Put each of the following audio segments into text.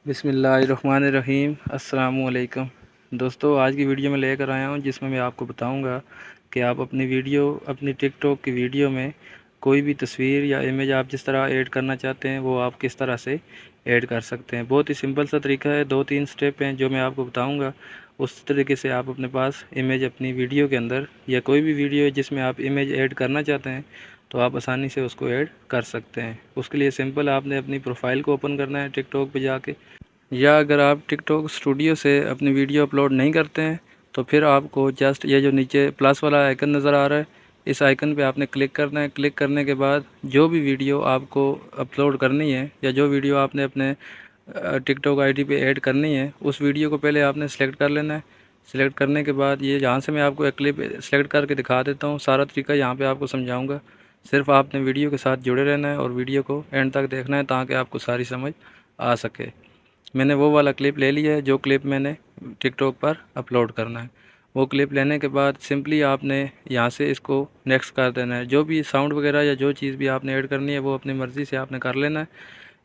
बिस्मिल्लाहिर्रहमानिर्रहीम। अस्सलामुअलैकुम दोस्तों, आज की वीडियो में लेकर आया हूं जिसमें मैं आपको बताऊंगा कि आप अपनी टिकटॉक की वीडियो में कोई भी तस्वीर या इमेज आप जिस तरह ऐड करना चाहते हैं वो आप किस तरह से ऐड कर सकते हैं। बहुत ही सिंपल सा तरीका है, 2-3 स्टेप हैं जो मैं आपको बताऊंगा। उस तरीके से आप अपने पास इमेज अपनी वीडियो के अंदर या कोई भी वीडियो जिसमें आप इमेज ऐड करना चाहते हैं तो आप आसानी से उसको ऐड कर सकते हैं। उसके लिए सिंपल आपने अपनी प्रोफाइल को ओपन करना है टिकटॉक पे जाके, या अगर आप टिकटॉक स्टूडियो से अपनी वीडियो अपलोड नहीं करते हैं तो फिर आपको जस्ट ये जो नीचे प्लस वाला आइकन नज़र आ रहा है, इस आइकन पे आपने क्लिक करना है। क्लिक करने के बाद जो भी वीडियो आपको अपलोड करनी है या जो वीडियो आपने अपने टिकटॉक आईडी पे ऐड करनी है उस वीडियो को पहले आपने सेलेक्ट कर लेना है। सेलेक्ट करने के बाद ये जहाँ से मैं आपको एक क्लिप सेलेक्ट करके दिखा देता हूँ, सारा तरीका यहाँ पे आपको समझाऊंगा। सिर्फ आपने वीडियो के साथ जुड़े रहना है और वीडियो को एंड तक देखना है ताकि आपको सारी समझ आ सके। मैंने वो वाला क्लिप ले लिया है जो क्लिप मैंने टिकटॉक पर अपलोड करना है। वो क्लिप लेने के बाद सिंपली आपने यहाँ से इसको नेक्स्ट कर देना है। जो भी साउंड वगैरह या जो चीज़ भी आपने ऐड करनी है वो अपनी मर्ज़ी से आपने कर लेना है।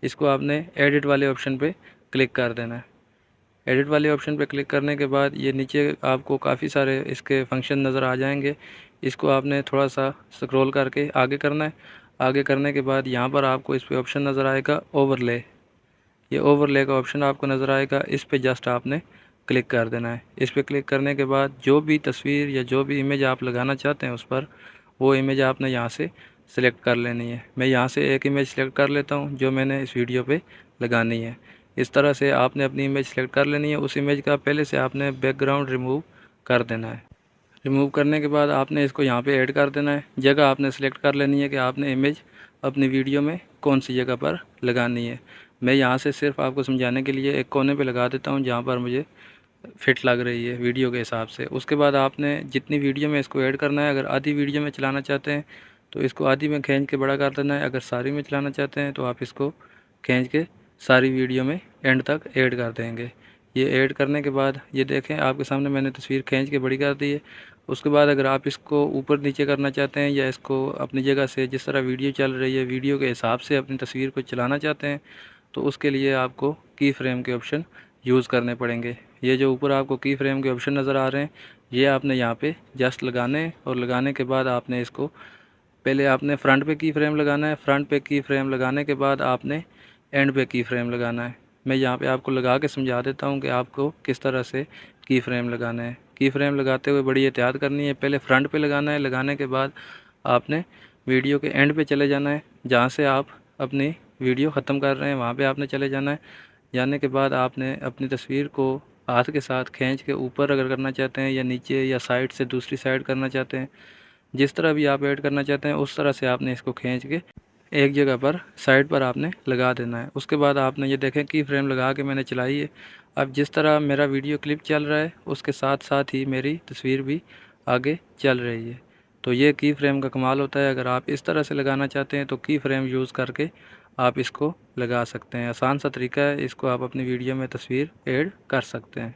इसको आपने एडिट वाले ऑप्शन पे क्लिक कर देना है। एडिट वाले ऑप्शन पे क्लिक करने के बाद ये नीचे आपको काफ़ी सारे इसके फंक्शन नज़र आ जाएंगे। इसको आपने थोड़ा सा स्क्रॉल करके आगे करना है। आगे करने के बाद यहाँ पर आपको इस पर ऑप्शन नज़र आएगा ओवरले। ये ओवरले का ऑप्शन आपको नज़र आएगा, इस पे जस्ट आपने क्लिक कर देना है। इस पे क्लिक करने के बाद जो भी तस्वीर या जो भी इमेज आप लगाना चाहते हैं उस पर वो इमेज आपने यहाँ से सिलेक्ट कर लेनी है। मैं यहाँ से एक इमेज सेलेक्ट कर लेता हूँ जो मैंने इस वीडियो पे लगानी है। इस तरह से आपने अपनी इमेज सेलेक्ट कर लेनी है। उस इमेज का पहले से आपने बैकग्राउंड रिमूव कर देना है। रिमूव करने के बाद आपने इसको यहाँ पे ऐड कर देना है। जगह आपने सेलेक्ट कर लेनी है कि आपने इमेज अपनी वीडियो में कौन सी जगह पर लगानी है। मैं यहाँ से सिर्फ आपको समझाने के लिए एक कोने पे लगा देता हूँ जहाँ पर मुझे फिट लग रही है वीडियो के हिसाब से। उसके बाद आपने जितनी वीडियो में इसको ऐड करना है, अगर आधी वीडियो में चलाना चाहते हैं तो इसको आधी में खींच के बड़ा कर देना है। अगर सारी में चलाना चाहते हैं तो आप इसको खींच के सारी वीडियो में एंड तक ऐड कर देंगे। ये ऐड करने के बाद ये देखें आपके सामने मैंने तस्वीर खींच के बड़ी कर दी है। उसके बाद अगर आप इसको ऊपर नीचे करना चाहते हैं या इसको अपनी जगह से जिस तरह वीडियो चल रही है वीडियो के हिसाब से अपनी तस्वीर को चलाना चाहते हैं तो उसके लिए आपको की फ्रेम के ऑप्शन यूज़ करने पड़ेंगे। ये जो ऊपर आपको की फ्रेम के ऑप्शन नज़र आ रहे हैं ये आपने यहाँ पे जस्ट लगाने हैं और लगाने के बाद आपने इसको पहले आपने फ्रंट पे की फ्रेम लगाना है। फ्रंट पे की फ्रेम लगाने के बाद आपने एंड पे की फ्रेम लगाना है। मैं यहाँ पे आपको लगा के समझा देता हूँ कि आपको किस तरह से की फ्रेम लगाना है। की फ्रेम लगाते हुए बड़ी एहतियात करनी है। पहले फ्रंट पे लगाना है, लगाने के बाद आपने वीडियो के एंड पे चले जाना है। जहाँ से आप अपनी वीडियो ख़त्म कर रहे हैं वहाँ पे आपने चले जाना है। जाने के बाद आपने अपनी तस्वीर को हाथ के साथ खींच के ऊपर अगर करना चाहते हैं या नीचे या साइड से दूसरी साइड करना चाहते हैं, जिस तरह भी आप ऐड करना चाहते हैं उस तरह से आपने इसको खींच के एक जगह पर साइड पर आपने लगा देना है। उसके बाद आपने ये देखें की फ्रेम लगा के मैंने चलाई है। अब जिस तरह मेरा वीडियो क्लिप चल रहा है उसके साथ साथ ही मेरी तस्वीर भी आगे चल रही है। तो ये की फ्रेम का कमाल होता है। अगर आप इस तरह से लगाना चाहते हैं तो की फ्रेम यूज़ करके आप इसको लगा सकते हैं। आसान सा तरीका है, इसको आप अपनी वीडियो में तस्वीर ऐड कर सकते हैं।